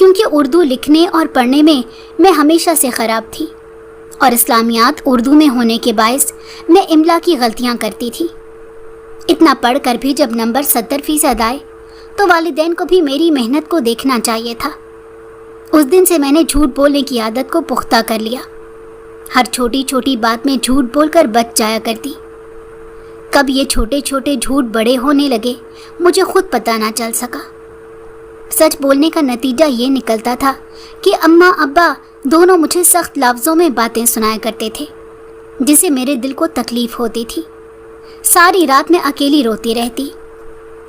کیونکہ اردو لکھنے اور پڑھنے میں میں ہمیشہ سے خراب تھی، اور اسلامیات اردو میں ہونے کے باعث میں املا کی غلطیاں کرتی تھی۔ اتنا پڑھ کر بھی جب نمبر 70% آئے تو والدین کو بھی میری محنت کو دیکھنا چاہیے تھا۔ اس دن سے میں نے جھوٹ بولنے کی عادت کو پختہ کر لیا۔ ہر چھوٹی چھوٹی بات میں جھوٹ بول کر بچ جایا کرتی۔ کب یہ چھوٹے چھوٹے جھوٹ بڑے ہونے لگے مجھے خود پتہ نہ چل سکا۔ سچ بولنے کا نتیجہ یہ نکلتا تھا کہ اماں ابا دونوں مجھے سخت لفظوں میں باتیں سنایا کرتے تھے، جس سے میرے دل کو تکلیف ہوتی تھی۔ ساری رات میں اکیلی روتی رہتی،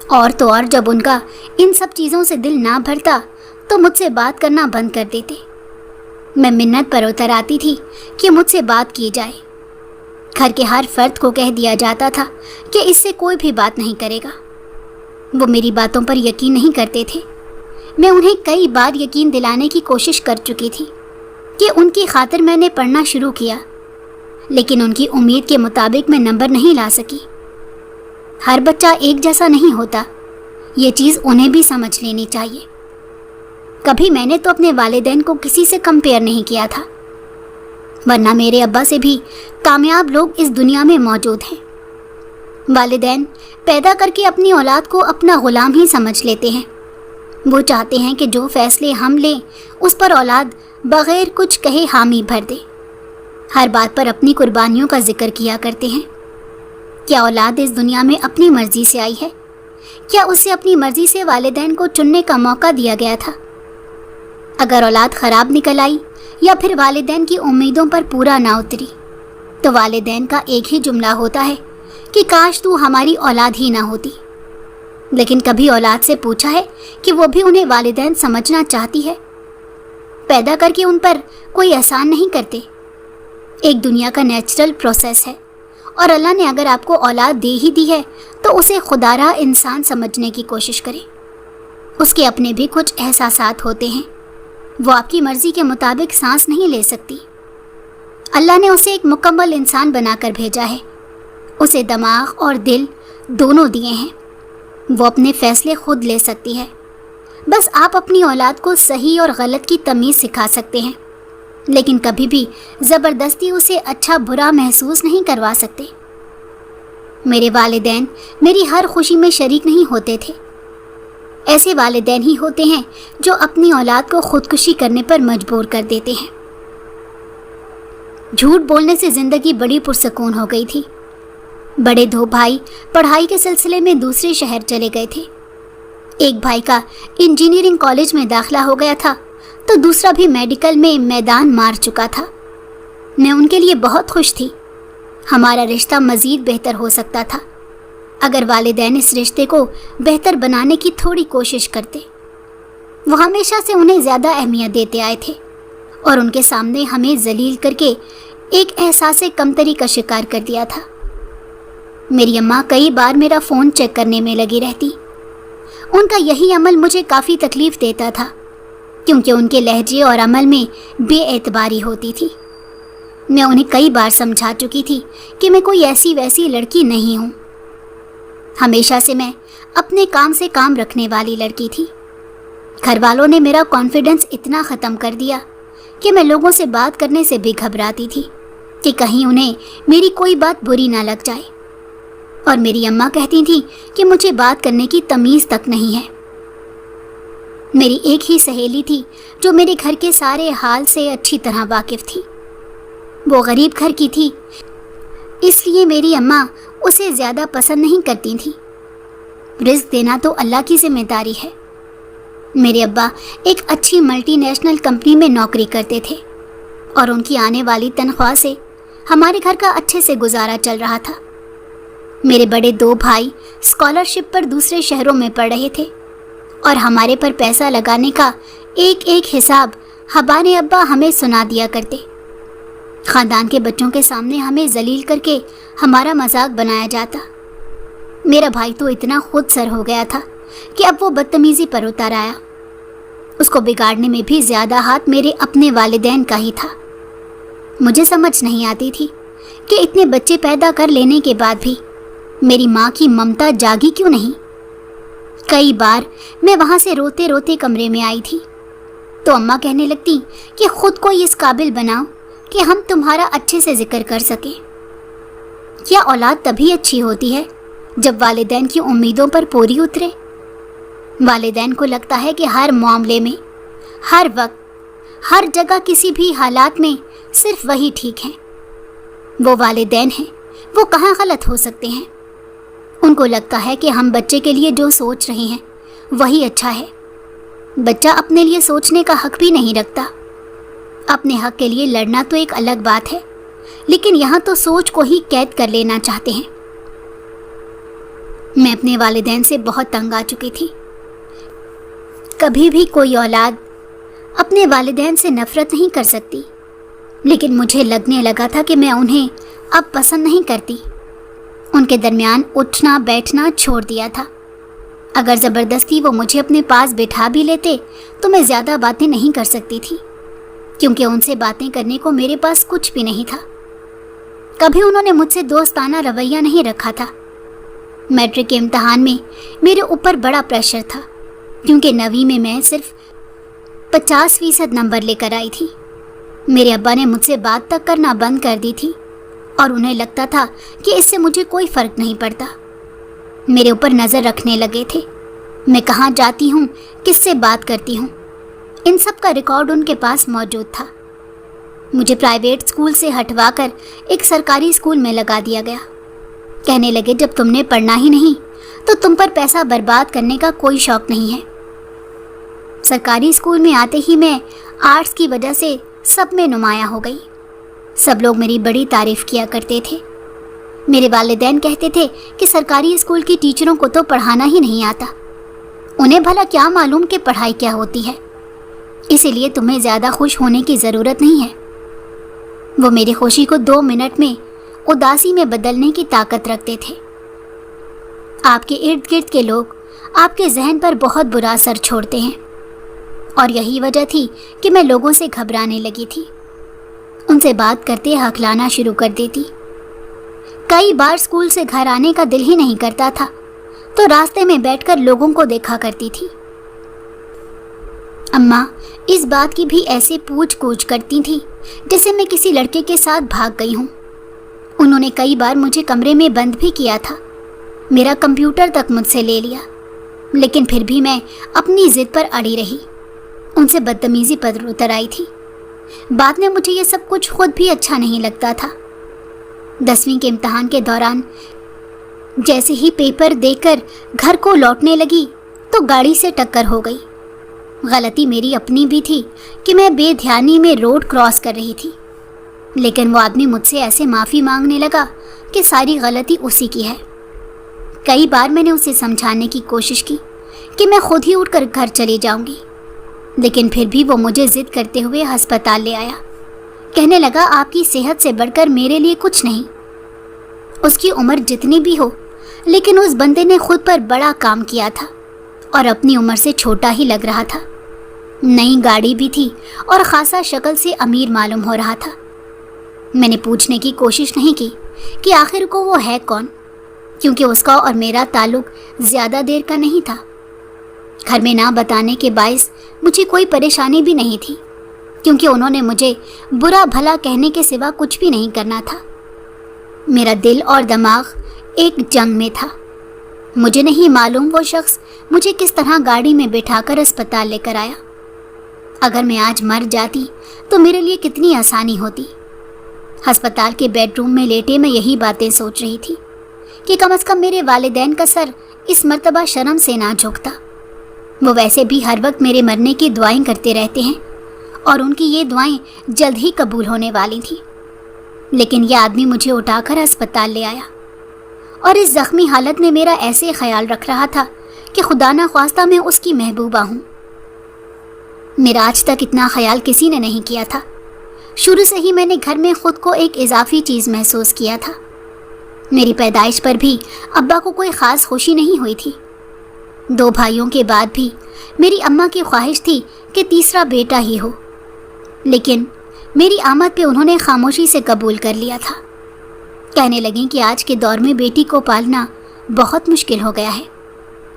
اور تو اور جب ان کا ان سب چیزوں سے دل نہ بھرتا تو مجھ سے بات کرنا بند کر دیتے۔ میں منت پر اتر آتی تھی کہ مجھ سے بات کی جائے۔ گھر کے ہر فرد کو کہہ دیا جاتا تھا کہ اس سے کوئی بھی بات نہیں کرے گا۔ وہ میری باتوں پر یقین نہیں کرتے تھے۔ میں انہیں کئی بار یقین دلانے کی کوشش کر چکی تھی کہ ان کی خاطر میں نے پڑھنا شروع کیا، لیکن ان کی امید کے مطابق میں نمبر نہیں لا سکی۔ ہر بچہ ایک جیسا نہیں ہوتا، یہ چیز انہیں بھی سمجھ لینی چاہیے۔ کبھی میں نے تو اپنے والدین کو کسی سے کمپیئر نہیں کیا تھا، ورنہ میرے ابا سے بھی کامیاب لوگ اس دنیا میں موجود ہیں۔ والدین پیدا کر کے اپنی اولاد کو اپنا غلام ہی سمجھ لیتے ہیں۔ وہ چاہتے ہیں کہ جو فیصلے ہم لیں اس پر اولاد بغیر کچھ کہے حامی بھر دے۔ ہر بات پر اپنی قربانیوں کا ذکر کیا کرتے ہیں۔ کیا اولاد اس دنیا میں اپنی مرضی سے آئی ہے؟ کیا اسے اپنی مرضی سے والدین کو چننے کا موقع دیا گیا تھا؟ اگر اولاد خراب نکل آئی یا پھر والدین کی امیدوں پر پورا نہ اتری تو والدین کا ایک ہی جملہ ہوتا ہے کہ کاش تو ہماری اولاد ہی نہ ہوتی۔ لیکن کبھی اولاد سے پوچھا ہے کہ وہ بھی انہیں والدین سمجھنا چاہتی ہے؟ پیدا کر کے ان پر کوئی احسان نہیں کرتے۔ ایک دنیا کا نیچرل پروسیس ہے، اور اللہ نے اگر آپ کو اولاد دے ہی دی ہے تو اسے خدارہ انسان سمجھنے کی کوشش کریں۔ اس کے اپنے بھی کچھ احساسات ہوتے ہیں، وہ آپ کی مرضی کے مطابق سانس نہیں لے سکتی۔ اللہ نے اسے ایک مکمل انسان بنا کر بھیجا ہے، اسے دماغ اور دل دونوں دیے ہیں، وہ اپنے فیصلے خود لے سکتی ہے۔ بس آپ اپنی اولاد کو صحیح اور غلط کی تمیز سکھا سکتے ہیں، لیکن کبھی بھی زبردستی اسے اچھا برا محسوس نہیں کروا سکتے۔ میرے والدین میری ہر خوشی میں شریک نہیں ہوتے تھے۔ ایسے والدین ہی ہوتے ہیں جو اپنی اولاد کو خودکشی کرنے پر مجبور کر دیتے ہیں۔ جھوٹ بولنے سے زندگی بڑی پرسکون ہو گئی تھی۔ بڑے دو بھائی پڑھائی کے سلسلے میں دوسرے شہر چلے گئے تھے۔ ایک بھائی کا انجینئرنگ کالج میں داخلہ ہو گیا تھا تو دوسرا بھی میڈیکل میں میدان مار چکا تھا۔ میں ان کے لیے بہت خوش تھی۔ ہمارا رشتہ مزید بہتر ہو سکتا تھا اگر والدین اس رشتے کو بہتر بنانے کی تھوڑی کوشش کرتے۔ وہ ہمیشہ سے انہیں زیادہ اہمیت دیتے آئے تھے، اور ان کے سامنے ہمیں ذلیل کر کے ایک احساس کمتری کا شکار کر دیا تھا۔ میری اماں کئی بار میرا فون چیک کرنے میں لگی رہتی۔ ان کا یہی عمل مجھے کافی تکلیف دیتا تھا، کیونکہ ان کے لہجے اور عمل میں بے اعتباری ہوتی تھی۔ میں انہیں کئی بار سمجھا چکی تھی کہ میں کوئی ایسی ویسی لڑکی نہیں ہوں۔ ہمیشہ سے میں اپنے کام سے کام رکھنے والی لڑکی تھی۔ گھر والوں نے میرا کانفیڈنس اتنا ختم کر دیا کہ میں لوگوں سے بات کرنے سے بھی گھبراتی تھی کہ کہیں انہیں میری کوئی بات بری نہ لگ جائے، اور میری اماں کہتی تھیں کہ مجھے بات کرنے کی تمیز تک نہیں ہے۔ میری ایک ہی سہیلی تھی جو میرے گھر کے سارے حال سے اچھی طرح واقف تھی۔ وہ غریب گھر کی تھی، اس لیے میری اماں اسے زیادہ پسند نہیں کرتی تھیں۔ رزق دینا تو اللہ کی ذمہ داری ہے۔ میرے ابا ایک اچھی ملٹی نیشنل کمپنی میں نوکری کرتے تھے، اور ان کی آنے والی تنخواہ سے ہمارے گھر کا اچھے سے گزارا چل رہا تھا۔ میرے بڑے دو بھائی اسکالرشپ پر دوسرے شہروں میں پڑھ رہے تھے، اور ہمارے پر پیسہ لگانے کا ایک ایک حساب ہمارے ابا ہمیں سنا دیا کرتے۔ خاندان کے بچوں کے سامنے ہمیں ذلیل کر کے ہمارا مذاق بنایا جاتا۔ میرا بھائی تو اتنا خود سر ہو گیا تھا کہ اب وہ بدتمیزی پر اتر آیا۔ اس کو بگاڑنے میں بھی زیادہ ہاتھ میرے اپنے والدین کا ہی تھا۔ مجھے سمجھ نہیں آتی تھی کہ اتنے بچے پیدا کر لینے کے بعد بھی میری ماں کی ممتا جاگی کیوں نہیں۔ کئی بار میں وہاں سے روتے روتے کمرے میں آئی تھی، تو اماں کہنے لگتی کہ خود کو اس قابل بناؤ کہ ہم تمہارا اچھے سے ذکر کر سکیں۔ کیا اولاد تبھی اچھی ہوتی ہے جب والدین کی امیدوں پر پوری اترے؟ والدین کو لگتا ہے کہ ہر معاملے میں، ہر وقت، ہر جگہ، کسی بھی حالات میں صرف وہی ٹھیک ہیں۔ وہ والدین ہیں، وہ کہاں غلط ہو سکتے ہیں؟ ان کو لگتا ہے کہ ہم بچے کے لیے جو سوچ رہے ہیں وہی اچھا ہے۔ بچہ اپنے لیے سوچنے کا حق بھی نہیں رکھتا۔ اپنے حق کے لیے لڑنا تو ایک الگ بات ہے، لیکن یہاں تو سوچ کو ہی قید کر لینا چاہتے ہیں۔ میں اپنے والدین سے بہت تنگ آ چکی تھی۔ کبھی بھی کوئی اولاد اپنے والدین سے نفرت نہیں کر سکتی، لیکن مجھے لگنے لگا تھا کہ میں انہیں اب پسند نہیں کرتی۔ ان کے درمیان اٹھنا بیٹھنا چھوڑ دیا تھا۔ اگر زبردستی وہ مجھے اپنے پاس بٹھا بھی لیتے تو میں زیادہ باتیں نہیں کر سکتی تھی، کیونکہ ان سے باتیں کرنے کو میرے پاس کچھ بھی نہیں تھا۔ کبھی انہوں نے مجھ سے دوستانہ رویہ نہیں رکھا تھا۔ میٹرک کے امتحان میں میرے اوپر بڑا پریشر تھا، کیونکہ 9ویں میں میں صرف 50% نمبر لے کر آئی تھی۔ میرے ابا نے مجھ سے بات تک کرنا بند کر دی تھی، اور انہیں لگتا تھا کہ اس سے مجھے کوئی فرق نہیں پڑتا۔ میرے اوپر نظر رکھنے لگے تھے، میں کہاں جاتی ہوں، کس سے بات کرتی ہوں، ان سب کا ریکارڈ ان کے پاس موجود تھا۔ مجھے پرائیویٹ اسکول سے ہٹوا کر ایک سرکاری اسکول میں لگا دیا گیا۔ کہنے لگے جب تم نے پڑھنا ہی نہیں تو تم پر پیسہ برباد کرنے کا کوئی شوق نہیں ہے۔ سرکاری اسکول میں آتے ہی میں آرٹس کی وجہ سے سب میں نمایاں ہو گئی۔ سب لوگ میری بڑی تعریف کیا کرتے تھے۔ میرے والدین کہتے تھے کہ سرکاری اسکول کی ٹیچروں کو تو پڑھانا ہی نہیں آتا، انہیں بھلا کیا معلوم کہ پڑھائی کیا ہوتی ہے، اسی لیے تمہیں زیادہ خوش ہونے کی ضرورت نہیں ہے۔ وہ میری خوشی کو 2 منٹ میں اداسی میں بدلنے کی طاقت رکھتے تھے۔ آپ کے ارد گرد کے لوگ آپ کے ذہن پر بہت برا اثر چھوڑتے ہیں، اور یہی وجہ تھی کہ میں لوگوں سے گھبرانے لگی تھی۔ ان سے بات کرتے ہکلانا شروع کر دیتی۔ کئی بار اسکول سے گھر آنے کا دل ہی نہیں کرتا تھا تو راستے میں بیٹھ کر لوگوں کو دیکھا کرتی تھی۔ اماں اس بات کی بھی ایسے پوچھ گچھ کرتی تھی جیسے میں کسی لڑکے کے ساتھ بھاگ گئی ہوں۔ انہوں نے کئی بار مجھے کمرے میں بند بھی کیا تھا، میرا کمپیوٹر تک مجھ سے لے لیا، لیکن پھر بھی میں اپنی ضد پر اڑی رہی۔ ان سے بدتمیزی پر اتر آئی تھی۔ بعد میں مجھے یہ سب کچھ خود بھی اچھا نہیں لگتا تھا۔ 10ویں کے امتحان کے دوران جیسے ہی پیپر دے کر گھر کو لوٹنے لگی تو گاڑی سے ٹکر ہو گئی۔ غلطی میری اپنی بھی تھی کہ میں بے دھیانی میں روڈ کراس کر رہی تھی، لیکن وہ آدمی مجھ سے ایسے معافی مانگنے لگا کہ ساری غلطی اسی کی ہے۔ کئی بار میں نے اسے سمجھانے کی کوشش کی کہ میں خود ہی اٹھ کر گھر چلی جاؤں گی، لیکن پھر بھی وہ مجھے ضد کرتے ہوئے ہسپتال لے آیا۔ کہنے لگا آپ کی صحت سے بڑھ کر میرے لیے کچھ نہیں۔ اس کی عمر جتنی بھی ہو، لیکن اس بندے نے خود پر بڑا کام کیا تھا اور اپنی عمر سے چھوٹا ہی لگ رہا تھا۔ نئی گاڑی بھی تھی اور خاصا شکل سے امیر معلوم ہو رہا تھا۔ میں نے پوچھنے کی کوشش نہیں کی کہ آخر کو وہ ہے کون، کیونکہ اس کا اور میرا تعلق زیادہ دیر کا نہیں تھا۔ گھر میں نہ بتانے کے باعث مجھے کوئی پریشانی بھی نہیں تھی، کیونکہ انہوں نے مجھے برا بھلا کہنے کے سوا کچھ بھی نہیں کرنا تھا۔ میرا دل اور دماغ ایک جنگ میں تھا۔ مجھے نہیں معلوم وہ شخص مجھے کس طرح گاڑی میں بٹھا کر اسپتال لے کر آیا۔ اگر میں آج مر جاتی تو میرے لیے کتنی آسانی ہوتی۔ ہسپتال کے بیڈ روم میں لیٹے میں یہی باتیں سوچ رہی تھی کہ کم از کم میرے والدین کا سر اس مرتبہ شرم سے نہ جھکتا۔ وہ ویسے بھی ہر وقت میرے مرنے کی دعائیں کرتے رہتے ہیں، اور ان کی یہ دعائیں جلد ہی قبول ہونے والی تھیں، لیکن یہ آدمی مجھے اٹھا کر ہسپتال لے آیا، اور اس زخمی حالت میں میرا ایسے خیال رکھ رہا تھا کہ خدا نہ خواستہ میں اس کی محبوبہ ہوں۔ میرا آج تک اتنا خیال کسی نے نہیں کیا تھا۔ شروع سے ہی میں نے گھر میں خود کو ایک اضافی چیز محسوس کیا تھا۔ میری پیدائش پر بھی ابا کو کوئی خاص خوشی نہیں ہوئی تھی۔ 2 بھائیوں کے بعد بھی میری اماں کی خواہش تھی کہ تیسرا بیٹا ہی ہو، لیکن میری آمد پہ انہوں نے خاموشی سے قبول کر لیا تھا۔ کہنے لگیں کہ آج کے دور میں بیٹی کو پالنا بہت مشکل ہو گیا ہے،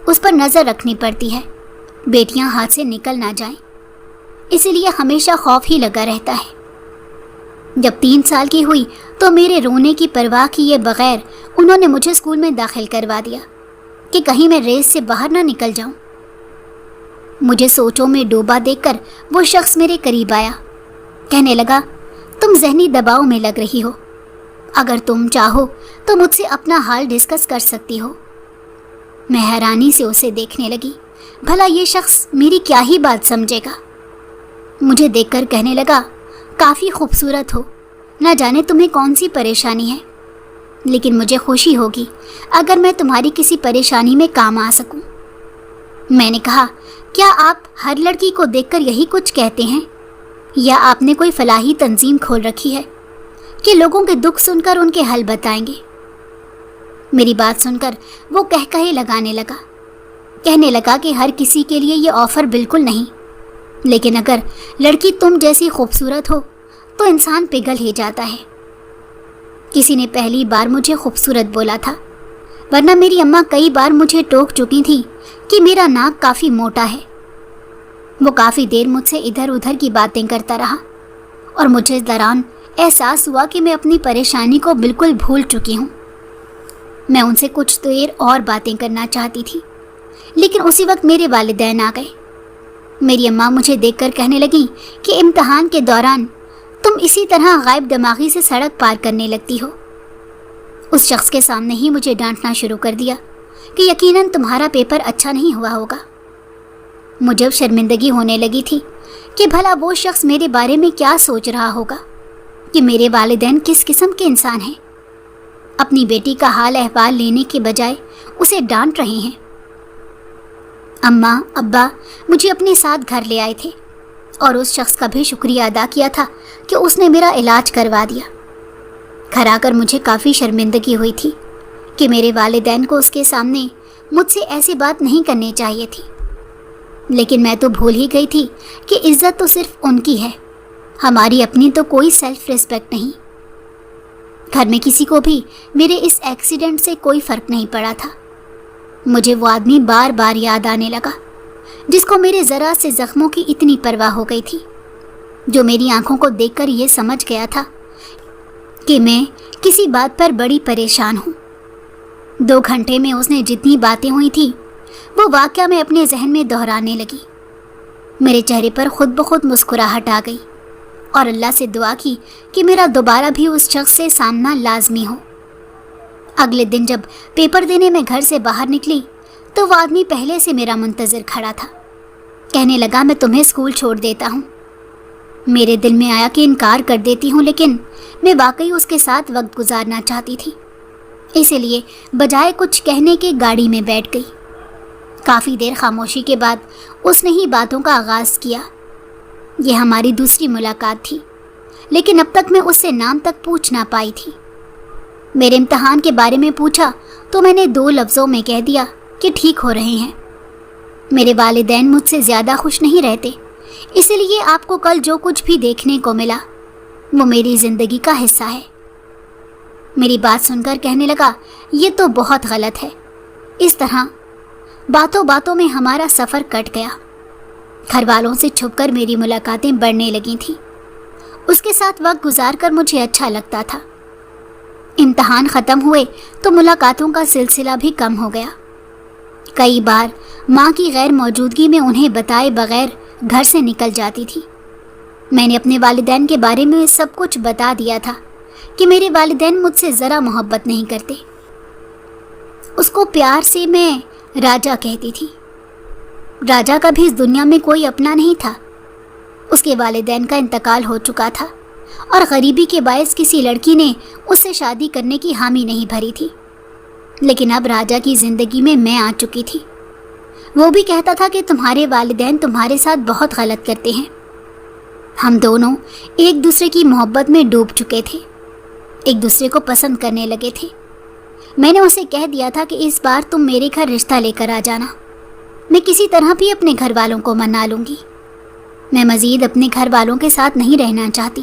اس پر نظر رکھنی پڑتی ہے، بیٹیاں ہاتھ سے نکل نہ جائیں۔ اسی لیے ہمیشہ خوف ہی لگا رہتا ہے۔ جب 3 سال کی ہوئی تو میرے رونے کی پرواہ کیے بغیر انہوں نے مجھے اسکول میں داخل کروا دیا کہ کہیں میں ریس سے باہر نہ نکل جاؤں۔ مجھے سوچوں میں ڈوبا دیکھ کر وہ شخص میرے قریب آیا، کہنے لگا، تم ذہنی دباؤ میں لگ رہی ہو، اگر تم چاہو تو مجھ سے اپنا حال ڈسکس کر سکتی ہو۔ میں حیرانی سے اسے دیکھنے لگی، بھلا یہ شخص میری کیا ہی بات سمجھے گا۔ مجھے دیکھ کر کہنے لگا، کافی خوبصورت ہو، نہ جانے تمہیں کون سی پریشانی ہے، لیکن مجھے خوشی ہوگی اگر میں تمہاری کسی پریشانی میں کام آ سکوں۔ میں نے کہا، کیا آپ ہر لڑکی کو دیکھ کر یہی کچھ کہتے ہیں، یا آپ نے کوئی فلاحی تنظیم کھول رکھی ہے کہ لوگوں کے دکھ سن کر ان کے حل بتائیں گے؟ میری بات سن کر وہ کہے لگانے لگا، کہنے لگا کہ ہر کسی کے لیے یہ آفر بالکل نہیں، لیکن اگر لڑکی تم جیسی خوبصورت ہو تو انسان پگھل ہی جاتا ہے۔ کسی نے پہلی بار مجھے خوبصورت بولا تھا، ورنہ میری اماں کئی بار مجھے ٹوک چکی تھی کہ میرا ناک کافی موٹا ہے۔ وہ کافی دیر مجھ سے ادھر ادھر کی باتیں کرتا رہا اور مجھے اس دوران احساس ہوا کہ میں اپنی پریشانی کو بالکل بھول چکی ہوں۔ میں ان سے کچھ دیر اور باتیں کرنا چاہتی تھی، لیکن اسی وقت میرے والدین آ گئے۔ میری اماں مجھے دیکھ کر کہنے لگیں کہ امتحان کے دوران تم اسی طرح غائب دماغی سے سڑک پار کرنے لگتی ہو۔ اس شخص کے سامنے ہی مجھے ڈانٹنا شروع کر دیا کہ یقیناً تمہارا پیپر اچھا نہیں ہوا ہوگا۔ مجھے شرمندگی ہونے لگی تھی کہ بھلا وہ شخص میرے بارے میں کیا سوچ رہا ہوگا، کہ میرے والدین کس قسم کے انسان ہیں، اپنی بیٹی کا حال احوال لینے کے بجائے اسے ڈانٹ رہے ہیں۔ اماں ابا مجھے اپنے ساتھ گھر لے آئے تھے اور اس شخص کا بھی شکریہ ادا کیا تھا کہ اس نے میرا علاج کروا دیا۔ گھر آ کر مجھے کافی شرمندگی ہوئی تھی کہ میرے والدین کو اس کے سامنے مجھ سے ایسی بات نہیں کرنی چاہیے تھی، لیکن میں تو بھول ہی گئی تھی کہ عزت تو صرف ان کی ہے، ہماری اپنی تو کوئی سیلف ریسپیکٹ نہیں۔ گھر میں کسی کو بھی میرے اس ایکسیڈنٹ سے کوئی فرق نہیں پڑا تھا۔ مجھے وہ آدمی بار بار یاد آنے لگا جس کو میرے ذرا سے زخموں کی اتنی پرواہ ہو گئی تھی، جو میری آنکھوں کو دیکھ کر یہ سمجھ گیا تھا کہ میں کسی بات پر بڑی پریشان ہوں۔ 2 گھنٹے میں اس نے جتنی باتیں ہوئی تھی وہ واقعہ میں اپنے ذہن میں دہرانے لگی۔ میرے چہرے پر خود بخود مسکراہٹ آ گئی اور اللہ سے دعا کی کہ میرا دوبارہ بھی اس شخص سے سامنا لازمی ہو۔ اگلے دن جب پیپر دینے میں گھر سے باہر نکلی تو وہ آدمی پہلے سے میرا منتظر کھڑا تھا، کہنے لگا، میں تمہیں اسکول چھوڑ دیتا ہوں۔ میرے دل میں آیا کہ انکار کر دیتی ہوں، لیکن میں واقعی اس کے ساتھ وقت گزارنا چاہتی تھی، اسی لیے بجائے کچھ کہنے کے گاڑی میں بیٹھ گئی۔ کافی دیر خاموشی کے بعد اس نے ہی باتوں کا آغاز کیا۔ یہ ہماری دوسری ملاقات تھی، لیکن اب تک میں اس سے نام تک پوچھ نہ پائی تھی۔ میرے امتحان کے بارے میں پوچھا تو میں نے 2 لفظوں میں کہہ دیا کہ ٹھیک ہو رہے ہیں۔ میرے والدین مجھ سے زیادہ خوش نہیں رہتے، اسی لیے آپ کو کل جو کچھ بھی دیکھنے کو ملا وہ میری زندگی کا حصہ ہے۔ میری بات سن کر کہنے لگا، یہ تو بہت غلط ہے۔ اس طرح باتوں باتوں میں ہمارا سفر کٹ گیا۔ گھر والوں سے چھپ کر میری ملاقاتیں بڑھنے لگی تھیں۔ اس کے ساتھ وقت گزار کر مجھے اچھا لگتا تھا۔ امتحان ختم ہوئے تو ملاقاتوں کا سلسلہ بھی کم ہو گیا۔ کئی بار ماں کی غیر موجودگی میں انہیں بتائے بغیر گھر سے نکل جاتی تھی۔ میں نے اپنے والدین کے بارے میں سب کچھ بتا دیا تھا کہ میرے والدین مجھ سے ذرا محبت نہیں کرتے۔ اس کو پیار سے میں راجا کہتی تھی۔ راجا کا بھی اس دنیا میں کوئی اپنا نہیں تھا۔ اس کے والدین کا انتقال ہو چکا تھا اور غریبی کے باعث کسی لڑکی نے اس سے شادی کرنے کی حامی نہیں بھری تھی، لیکن اب راجا کی زندگی میں آ چکی تھی۔ وہ بھی کہتا تھا کہ تمہارے والدین تمہارے ساتھ بہت غلط کرتے ہیں۔ ہم دونوں ایک دوسرے کی محبت میں ڈوب چکے تھے، ایک دوسرے کو پسند کرنے لگے تھے۔ میں نے اسے کہہ دیا تھا کہ اس بار تم میرے گھر رشتہ لے کر آ جانا، میں کسی طرح بھی اپنے گھر والوں کو منا لوں گی۔ میں مزید اپنے گھر والوں کے ساتھ نہیں رہنا چاہتی۔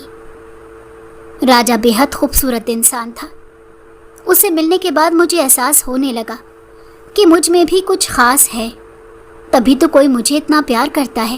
راجا بے حد خوبصورت انسان تھا۔ اس سے ملنے کے بعد مجھے احساس ہونے لگا کہ مجھ میں بھی کچھ خاص ہے، تبھی تو کوئی مجھے اتنا پیار کرتا ہے۔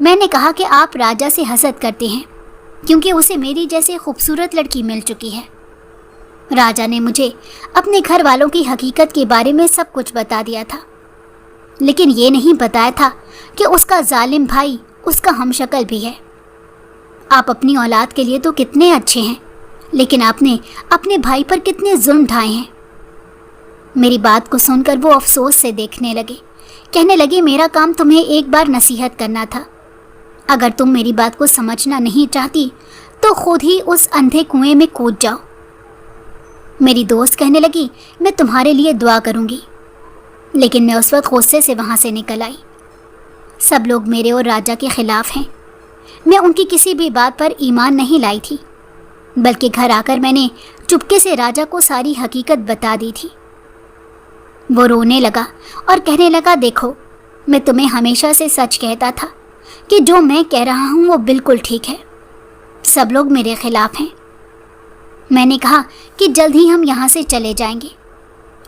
میں نے کہا کہ آپ راجا سے حسد کرتے ہیں کیونکہ اسے میری جیسے خوبصورت لڑکی مل چکی ہے۔ راجا نے مجھے اپنے گھر والوں کی حقیقت کے بارے میں سب کچھ بتا دیا تھا، لیکن یہ نہیں بتایا تھا کہ اس کا ظالم بھائی اس کا ہم شکل بھی ہے۔ آپ اپنی اولاد کے لیے تو کتنے اچھے ہیں، لیکن آپ نے اپنے بھائی پر کتنے ظلم ڈھائے ہیں۔ میری بات کو سن کر وہ افسوس سے دیکھنے لگے، کہنے لگے میرا کام تمہیں ایک بار نصیحت کرنا تھا، اگر تم میری بات کو سمجھنا نہیں چاہتی تو خود ہی اس اندھے کنویں میں کود جاؤ۔ میری دوست کہنے لگی میں تمہارے لیے دعا کروں گی، لیکن میں اس وقت غصے سے وہاں سے نکل آئی۔ سب لوگ میرے اور راجا کے خلاف ہیں، میں ان کی کسی بھی بات پر ایمان نہیں لائی تھی، بلکہ گھر آ کر میں نے چپکے سے راجا کو ساری حقیقت بتا دی تھی۔ وہ رونے لگا اور کہنے لگا دیکھو، میں تمہیں ہمیشہ سے سچ کہتا تھا کہ جو میں کہہ رہا ہوں وہ بالکل ٹھیک ہے، سب لوگ میرے خلاف ہیں۔ میں نے کہا کہ جلد ہی ہم یہاں سے چلے جائیں گے،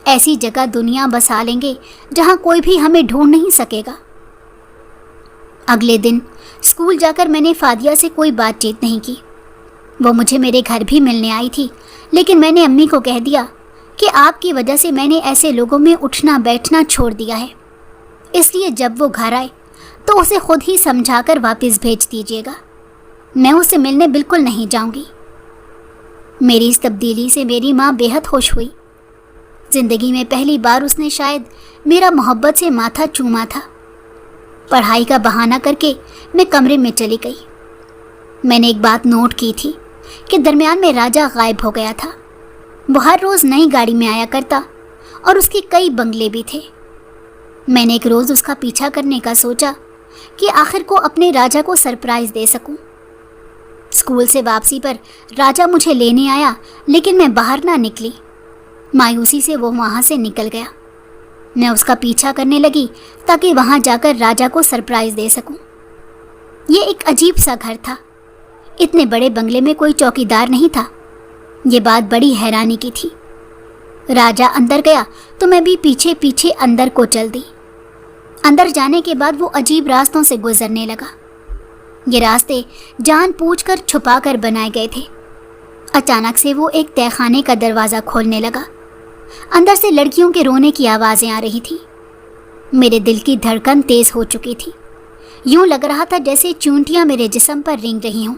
ایسی جگہ دنیا بسا لیں گے جہاں کوئی بھی ہمیں ڈھونڈ نہیں سکے گا۔ اگلے دن اسکول جا کر میں نے فادیہ سے کوئی بات چیت نہیں کی۔ وہ مجھے میرے گھر بھی ملنے آئی تھی، لیکن میں نے امی کو کہہ دیا کہ آپ کی وجہ سے میں نے ایسے لوگوں میں اٹھنا بیٹھنا چھوڑ دیا ہے، اس لیے جب وہ گھر آئے تو اسے خود ہی سمجھا کر واپس بھیج دیجیے گا، میں اسے ملنے بالکل نہیں جاؤں گی۔ میری اس تبدیلی سے میری ماں بے حد خوش ہوئی۔ زندگی میں پہلی بار اس نے شاید میرا محبت سے ماتھا چوما تھا۔ پڑھائی کا بہانہ کر کے میں کمرے میں چلی گئی۔ میں نے ایک بات نوٹ کی تھی کہ درمیان میں راجا غائب ہو گیا تھا۔ وہ ہر روز نئی گاڑی میں آیا کرتا اور اس کے کئی بنگلے بھی تھے۔ میں نے ایک روز اس کا پیچھا کرنے کا سوچا کہ آخر کو اپنے راجا کو سرپرائز دے سکوں۔ اسکول سے واپسی پر راجا مجھے لینے آیا، لیکن میں باہر نہ نکلی۔ مایوسی سے وہ وہاں سے نکل گیا۔ میں اس کا پیچھا کرنے لگی تاکہ وہاں جا کر راجا کو سرپرائز دے سکوں۔ یہ ایک عجیب سا گھر تھا، اتنے بڑے بنگلے میں کوئی چوکیدار نہیں تھا۔ یہ بات بڑی حیرانی کی تھی۔ راجا اندر گیا تو میں بھی پیچھے پیچھے اندر کو چل دی۔ اندر جانے کے بعد وہ عجیب راستوں سے گزرنے لگا۔ یہ راستے جان پوچھ کر چھپا کر بنائے گئے تھے۔ اچانک سے وہ ایک تہہ خانے کا دروازہ کھولنے لگا۔ اندر سے لڑکیوں کے رونے کی آوازیں آ رہی تھی۔ میرے دل کی دھڑکن تیز ہو چکی تھی، یوں لگ رہا تھا جیسے چونٹیاں میرے جسم پر رینگ رہی ہوں۔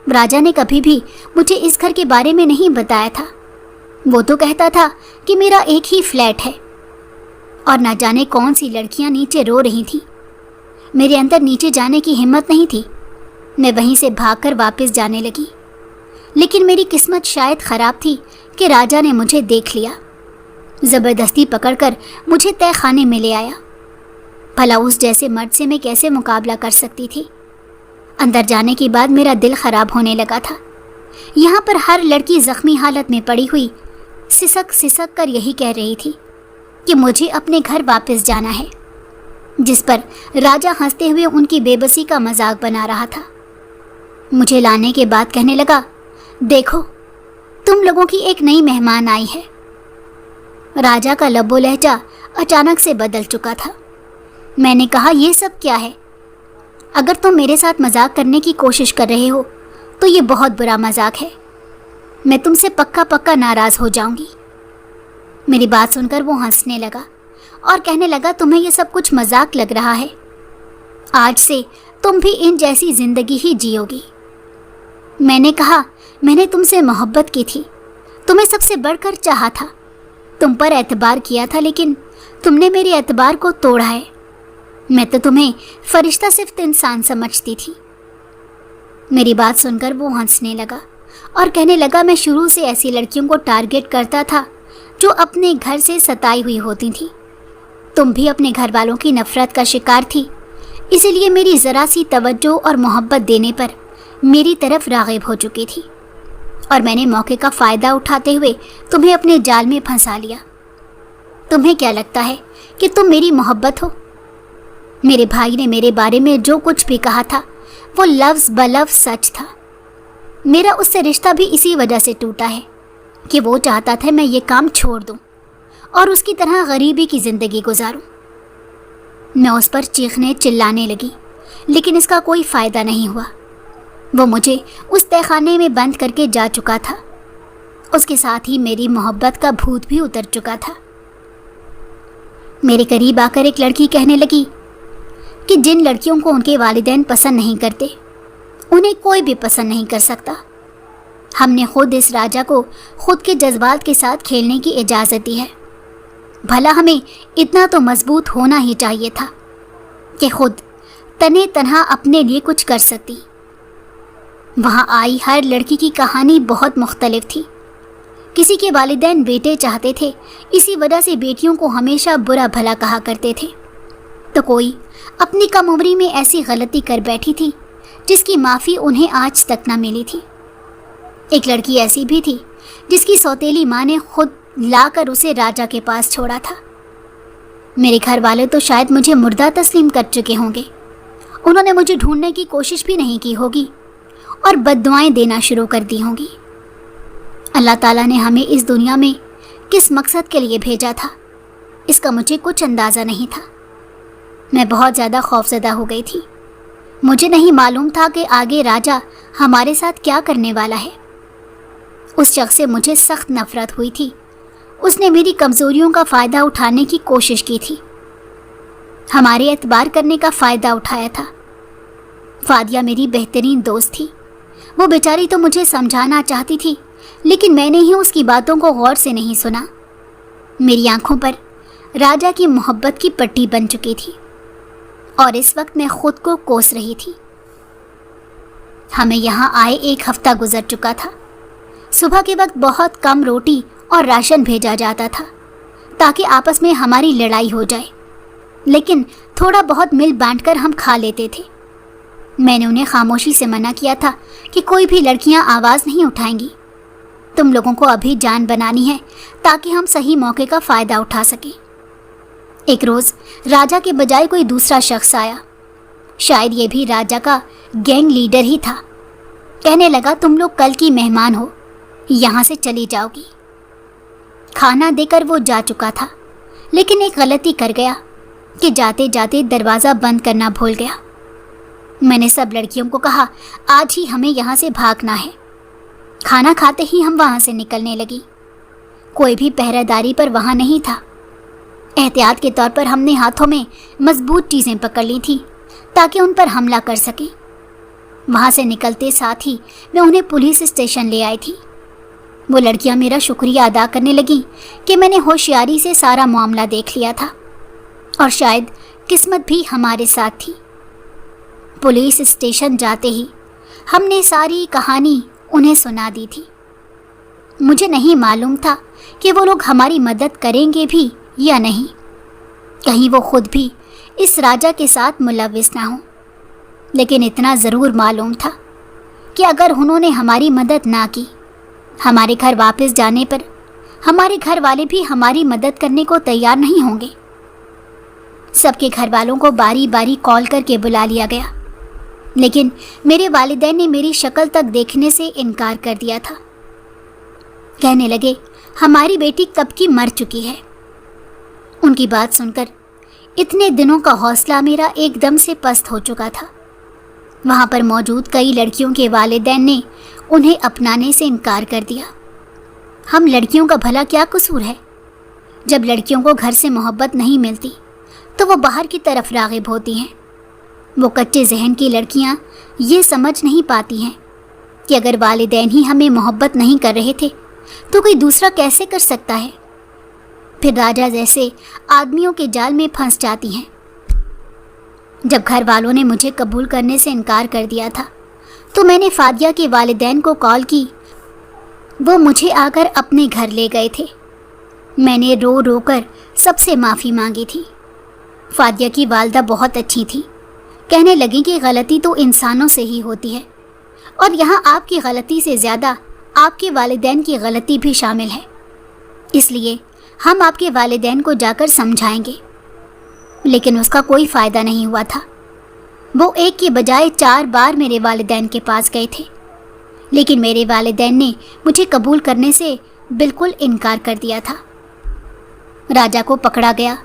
راجا نے کبھی بھی مجھے اس گھر کے بارے میں نہیں بتایا تھا۔ وہ تو کہتا تھا کہ میرا ایک ہی فلیٹ ہے، اور نہ جانے کون سی لڑکیاں نیچے رو رہی تھیں۔ میرے اندر نیچے جانے کی ہمت نہیں تھی۔ میں وہیں سے بھاگ کر واپس جانے لگی، لیکن میری قسمت شاید خراب تھی کہ راجا نے مجھے دیکھ لیا۔ زبردستی پکڑ کر مجھے تہہ خانے میں لے آیا۔ بھلا اس جیسے مرد سے میں کیسے مقابلہ کر سکتی تھی؟ اندر جانے کے بعد میرا دل خراب ہونے لگا تھا۔ یہاں پر ہر لڑکی زخمی حالت میں پڑی ہوئی سسک سسک کر یہی کہہ رہی تھی کہ مجھے اپنے گھر واپس جانا ہے، جس پر راجا ہنستے ہوئے ان کی بے بسی کا مذاق بنا رہا تھا۔ مجھے لانے کے بعد کہنے لگا دیکھو، تم لوگوں کی ایک نئی مہمان آئی ہے۔ راجا کا لب و لہجہ اچانک سے بدل چکا تھا۔ میں نے کہا یہ سب کیا ہے؟ اگر تم میرے ساتھ مذاق کرنے کی کوشش کر رہے ہو تو یہ بہت برا مذاق ہے، میں تم سے پکا پکا ناراض ہو جاؤں گی۔ میری بات سن کر وہ ہنسنے لگا اور کہنے لگا تمہیں یہ سب کچھ مذاق لگ رہا ہے، آج سے تم بھی ان جیسی زندگی ہی جیو گی۔ میں نے کہا میں نے تم سے محبت کی تھی، تمہیں سب سے بڑھ کر چاہا تھا، تم پر اعتبار کیا تھا، لیکن تم نے میرے اعتبار کو توڑا ہے۔ میں تو تمہیں فرشتہ صرف انسان سمجھتی تھی۔ میری بات سن کر وہ ہنسنے لگا اور کہنے لگا میں شروع سے ایسی لڑکیوں کو ٹارگٹ کرتا تھا جو اپنے گھر سے ستائی ہوئی ہوتی تھیں۔ تم بھی اپنے گھر والوں کی نفرت کا شکار تھی، اسی لیے میری ذرا سی توجہ اور محبت دینے پر میری طرف راغب ہو چکی تھی، اور میں نے موقع کا فائدہ اٹھاتے ہوئے تمہیں اپنے جال میں پھنسا لیا۔ تمہیں کیا لگتا ہے کہ تم میری محبت ہو؟ میرے بھائی نے میرے بارے میں جو کچھ بھی کہا تھا وہ لفظ بلفظ سچ تھا۔ میرا اس سے رشتہ بھی اسی وجہ سے ٹوٹا ہے کہ وہ چاہتا تھا میں یہ کام چھوڑ دوں اور اس کی طرح غریبی کی زندگی گزاروں۔ میں اس پر چیخنے چلانے لگی، لیکن اس کا کوئی فائدہ نہیں ہوا۔ وہ مجھے اس تہخانے میں بند کر کے جا چکا تھا۔ اس کے ساتھ ہی میری محبت کا بھوت بھی اتر چکا تھا۔ میرے قریب آ کر ایک لڑکی کہنے لگی کہ جن لڑکیوں کو ان کے والدین پسند نہیں کرتے انہیں کوئی بھی پسند نہیں کر سکتا۔ ہم نے خود اس راجا کو خود کے جذبات کے ساتھ کھیلنے کی اجازت دی ہے۔ بھلا ہمیں اتنا تو مضبوط ہونا ہی چاہیے تھا کہ خود تنے تنہا اپنے لیے کچھ کر سکتی۔ وہاں آئی ہر لڑکی کی کہانی بہت مختلف تھی۔ کسی کے والدین بیٹے چاہتے تھے، اسی وجہ سے بیٹیوں کو ہمیشہ برا بھلا کہا کرتے تھے، تو کوئی اپنی کم عمری میں ایسی غلطی کر بیٹھی تھی جس کی معافی انہیں آج تک نہ ملی تھی۔ ایک لڑکی ایسی بھی تھی جس کی سوتیلی ماں نے خود لا کر اسے راجا کے پاس چھوڑا تھا۔ میرے گھر والے تو شاید مجھے مردہ تسلیم کر چکے ہوں گے۔ انہوں نے مجھے ڈھونڈنے کی کوشش بھی نہیں کی ہوگی اور بد دعائیں دینا شروع کر دی ہوں گی۔ اللہ تعالیٰ نے ہمیں اس دنیا میں کس مقصد کے لیے بھیجا تھا، اس کا مجھے کچھ اندازہ نہیں تھا۔ میں بہت زیادہ خوفزدہ ہو گئی تھی۔ مجھے نہیں معلوم تھا کہ آگے راجا ہمارے ساتھ کیا کرنے والا ہے۔ اس شخص سے مجھے سخت نفرت ہوئی تھی۔ اس نے میری کمزوریوں کا فائدہ اٹھانے کی کوشش کی تھی، ہمارے اعتبار کرنے کا فائدہ اٹھایا تھا۔ فادیہ میری بہترین دوست تھی۔ وہ بیچاری تو مجھے سمجھانا چاہتی تھی، لیکن میں نے ہی اس کی باتوں کو غور سے نہیں سنا۔ میری آنکھوں پر راجا کی محبت کی پٹی بن چکی تھی اور اس وقت میں خود کو کوس رہی تھی۔ ہمیں یہاں آئے ایک ہفتہ گزر چکا تھا۔ صبح کے وقت بہت کم روٹی اور راشن بھیجا جاتا تھا تاکہ آپس میں ہماری لڑائی ہو جائے، لیکن تھوڑا بہت مل بانٹ کر ہم کھا لیتے تھے۔ میں نے انہیں خاموشی سے منع کیا تھا کہ کوئی بھی لڑکیاں آواز نہیں اٹھائیں گی۔ تم لوگوں کو ابھی جان بنانی ہے تاکہ ہم صحیح موقع کا فائدہ اٹھا سکیں۔ ایک روز راجا کے بجائے کوئی دوسرا شخص آیا، شاید یہ بھی راجا کا گینگ لیڈر ہی تھا۔ کہنے لگا تم لوگ کل کی مہمان ہو، یہاں سے چلی جاؤ گی۔ کھانا دے کر وہ جا چکا تھا، لیکن ایک غلطی کر گیا کہ جاتے جاتے دروازہ بند کرنا بھول گیا۔ میں نے سب لڑکیوں کو کہا آج ہی ہمیں یہاں سے بھاگنا ہے۔ کھانا کھاتے ہی ہم وہاں سے نکلنے لگی۔ کوئی بھی پہرہ داری پر وہاں نہیں تھا۔ احتیاط کے طور پر ہم نے ہاتھوں میں مضبوط چیزیں پکڑ لی تھیں تاکہ ان پر حملہ کر سکیں۔ وہاں سے نکلتے ساتھ ہی میں انہیں پولیس اسٹیشن لے آئی تھی۔ وہ لڑکیاں میرا شکریہ ادا کرنے لگیں کہ میں نے ہوشیاری سے سارا معاملہ دیکھ لیا تھا اور شاید قسمت بھی ہمارے ساتھ تھی۔ پولیس اسٹیشن جاتے ہی ہم نے ساری کہانی انہیں سنا دی تھی۔ مجھے نہیں معلوم تھا کہ وہ لوگ ہماری مدد کریں گے بھی یا نہیں، کہیں وہ خود بھی اس راجا کے ساتھ ملوث نہ ہوں، لیکن اتنا ضرور معلوم تھا کہ اگر انہوں نے ہماری مدد نہ کی، ہمارے گھر واپس جانے پر ہمارے گھر والے بھی ہماری مدد کرنے کو تیار نہیں ہوں گے۔ سب کے گھر والوں کو باری باری کال کر کے بلا لیا گیا، لیکن میرے والدین نے میری شکل تک دیکھنے سے انکار کر دیا تھا۔ کہنے لگے ہماری بیٹی کب کی مر چکی ہے۔ ان کی بات سن کر اتنے دنوں کا حوصلہ میرا ایک دم سے پست ہو چکا تھا۔ وہاں پر موجود کئی لڑکیوں کے والدین نے انہیں اپنانے سے انکار کر دیا۔ ہم لڑکیوں کا بھلا کیا قصور ہے؟ جب لڑکیوں کو گھر سے محبت نہیں ملتی تو وہ باہر کی طرف راغب ہوتی ہیں۔ وہ کچے ذہن کی لڑکیاں یہ سمجھ نہیں پاتی ہیں کہ اگر والدین ہی ہمیں محبت نہیں کر رہے تھے تو کوئی دوسرا کیسے کر سکتا ہے؟ پھر راجا جیسے آدمیوں کے جال میں پھنس جاتی ہیں۔ جب گھر والوں نے مجھے قبول کرنے سے انکار کر دیا تھا تو میں نے فادیہ کے والدین کو کال کی۔ وہ مجھے آ کر اپنے گھر لے گئے تھے۔ میں نے رو رو کر سب سے معافی مانگی تھی۔ فادیہ کی والدہ بہت اچھی تھی، کہنے لگیں کہ غلطی تو انسانوں سے ہی ہوتی ہے اور یہاں آپ کی غلطی سے زیادہ آپ کے والدین کی غلطی بھی شامل ہے، اس لیے ہم آپ کے والدین کو جا کر سمجھائیں گے۔ لیکن اس کا کوئی فائدہ نہیں ہوا تھا۔ وہ ایک کے بجائے 4 بار میرے والدین کے پاس گئے تھے، لیکن میرے والدین نے مجھے قبول کرنے سے بالکل انکار کر دیا تھا۔ راجا کو پکڑا گیا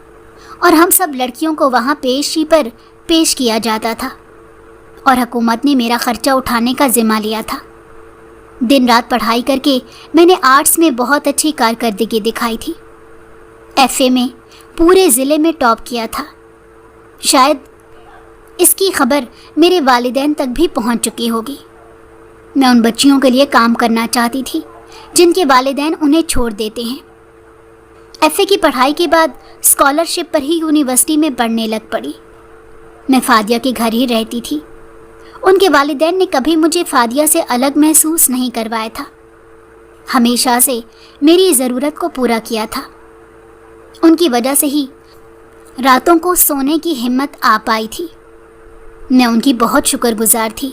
اور ہم سب لڑکیوں کو وہاں پیشی پر پیش کیا جاتا تھا۔ اور حکومت نے میرا خرچہ اٹھانے کا ذمہ لیا تھا۔ دن رات پڑھائی کر کے میں نے آرٹس میں بہت اچھی کارکردگی دکھائی تھی۔ FA میں پورے ضلع میں ٹاپ کیا تھا۔ شاید اس کی خبر میرے والدین تک بھی پہنچ چکی ہوگی۔ میں ان بچیوں کے لیے کام کرنا چاہتی تھی جن کے والدین انہیں چھوڑ دیتے ہیں۔ FA کی پڑھائی کے بعد اسکالرشپ پر ہی یونیورسٹی میں پڑھنے لگ پڑی۔ میں فادیہ کے گھر ہی رہتی تھی۔ ان کے والدین نے کبھی مجھے فادیہ سے الگ محسوس نہیں کروایا تھا، ہمیشہ سے میری ضرورت کو پورا کیا تھا۔ ان کی وجہ سے ہی راتوں کو سونے کی ہمت آ پائی تھی۔ میں ان کی بہت شکر گزار تھی۔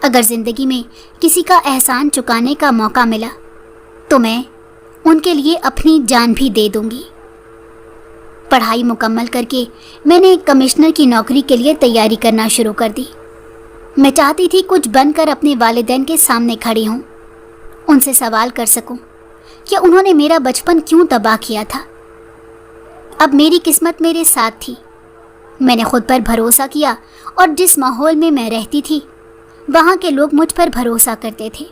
اگر زندگی میں کسی کا احسان چکانے کا موقع ملا تو میں ان کے لیے اپنی جان بھی دے دوں گی۔ پڑھائی مکمل کر کے میں نے کمشنر کی نوکری کے لیے تیاری کرنا شروع کر دی۔ میں چاہتی تھی کچھ بن کر اپنے والدین کے سامنے کھڑی ہوں، ان سے سوال کر سکوں کہ انہوں نے میرا بچپن کیوں تباہ کیا تھا۔ اب میری قسمت میرے ساتھ تھی۔ میں نے خود پر بھروسہ کیا اور جس ماحول میں میں رہتی تھی وہاں کے لوگ مجھ پر بھروسہ کرتے تھے۔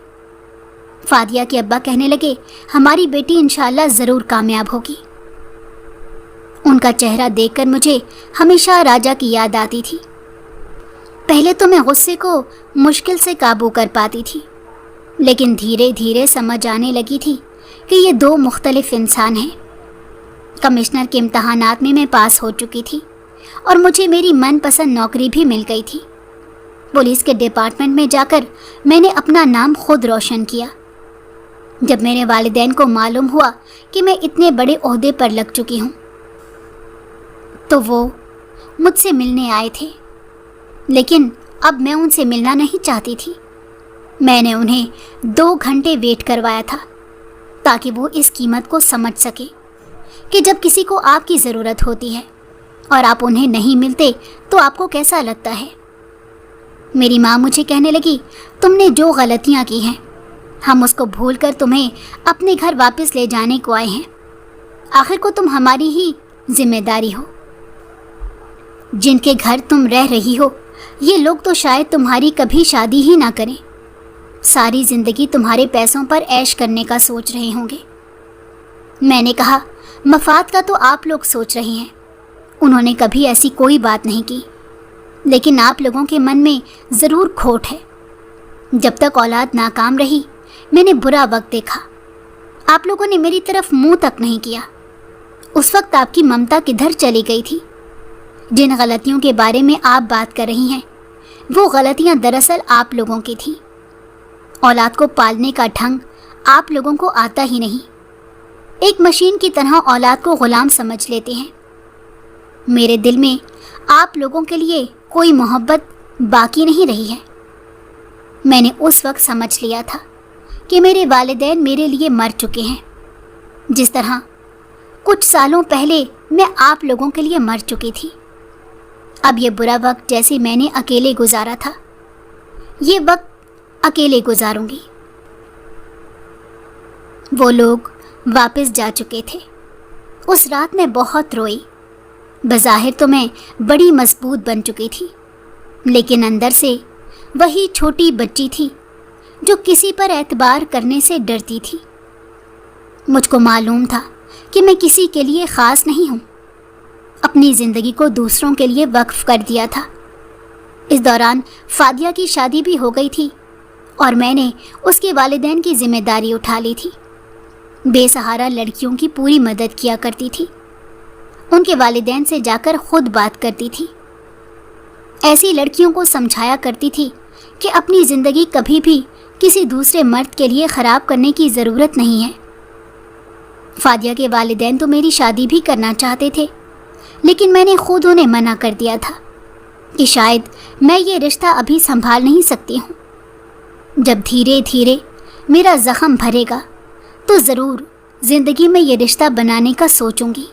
فادیہ کے ابا کہنے لگے، ہماری بیٹی انشاءاللہ ضرور کامیاب ہوگی۔ ان کا چہرہ دیکھ کر مجھے ہمیشہ راجا کی یاد آتی تھی۔ پہلے تو میں غصے کو مشکل سے قابو کر پاتی تھی، لیکن دھیرے دھیرے سمجھ آنے لگی تھی کہ یہ دو مختلف انسان ہیں۔ کمشنر کے امتحانات میں پاس ہو چکی تھی اور مجھے میری من پسند نوکری بھی مل گئی تھی۔ پولیس کے ڈپارٹمنٹ میں جا کر میں نے اپنا نام خود روشن کیا۔ جب میرے والدین کو معلوم ہوا کہ میں اتنے بڑے عہدے پر لگ چکی ہوں تو وہ مجھ سے ملنے آئے تھے، لیکن اب میں ان سے ملنا نہیں چاہتی تھی۔ میں نے انہیں 2 گھنٹے ویٹ کروایا تھا تاکہ وہ اس قیمت کو سمجھ سکے کہ جب کسی کو آپ کی ضرورت ہوتی ہے اور آپ انہیں نہیں ملتے تو آپ کو کیسا لگتا ہے۔ میری ماں مجھے کہنے لگی، تم نے جو غلطیاں کی ہیں ہم اس کو بھول کر تمہیں اپنے گھر واپس لے جانے کو آئے ہیں، آخر کو تم ہماری ہی ذمہ داری ہو۔ جن کے گھر تم رہ رہی ہو یہ لوگ تو شاید تمہاری کبھی شادی ہی نہ کریں، ساری زندگی تمہارے پیسوں پر عیش کرنے کا سوچ رہے ہوں گے۔ میں نے کہا، مفاد کا تو آپ لوگ سوچ رہے ہیں، انہوں نے کبھی ایسی کوئی بات نہیں کی، لیکن آپ لوگوں کے من میں ضرور کھوٹ ہے۔ جب تک اولاد ناکام رہی میں نے برا وقت دیکھا، آپ لوگوں نے میری طرف منہ تک نہیں کیا۔ اس وقت آپ کی ممتا کدھر چلی گئی تھی؟ جن غلطیوں کے بارے میں آپ بات کر رہی ہیں وہ غلطیاں دراصل آپ لوگوں کی تھیں۔ اولاد کو پالنے کا ڈھنگ آپ لوگوں کو آتا ہی نہیں، ایک مشین کی طرح اولاد کو غلام سمجھ لیتے ہیں۔ میرے دل میں آپ لوگوں کے لیے کوئی محبت باقی نہیں رہی ہے۔ میں نے اس وقت سمجھ لیا تھا کہ میرے والدین میرے لیے مر چکے ہیں، جس طرح کچھ سالوں پہلے میں آپ لوگوں کے لیے مر چکی تھی۔ اب یہ برا وقت جیسے میں نے اکیلے گزارا تھا، یہ وقت اکیلے گزاروں گی۔ وہ لوگ واپس جا چکے تھے۔ اس رات میں بہت روئی۔ بظاہر تو میں بڑی مضبوط بن چکی تھی، لیکن اندر سے وہی چھوٹی بچی تھی جو کسی پر اعتبار کرنے سے ڈرتی تھی۔ مجھ کو معلوم تھا کہ میں کسی کے لیے خاص نہیں ہوں، اپنی زندگی کو دوسروں کے لیے وقف کر دیا تھا۔ اس دوران فادیہ کی شادی بھی ہو گئی تھی اور میں نے اس کے والدین کی ذمہ داری اٹھا لی تھی۔ بے سہارا لڑکیوں کی پوری مدد کیا کرتی تھی، ان کے والدین سے جا کر خود بات کرتی تھی، ایسی لڑکیوں کو سمجھایا کرتی تھی کہ اپنی زندگی کبھی بھی کسی دوسرے مرد کے لیے خراب کرنے کی ضرورت نہیں ہے۔ فادیہ کے والدین تو میری شادی بھی کرنا چاہتے تھے، لیکن میں نے خود انہیں منع کر دیا تھا کہ شاید میں یہ رشتہ ابھی سنبھال نہیں سکتی ہوں۔ جب دھیرے دھیرے میرا زخم بھرے گا تو ضرور زندگی میں یہ رشتہ بنانے کا سوچوں گی۔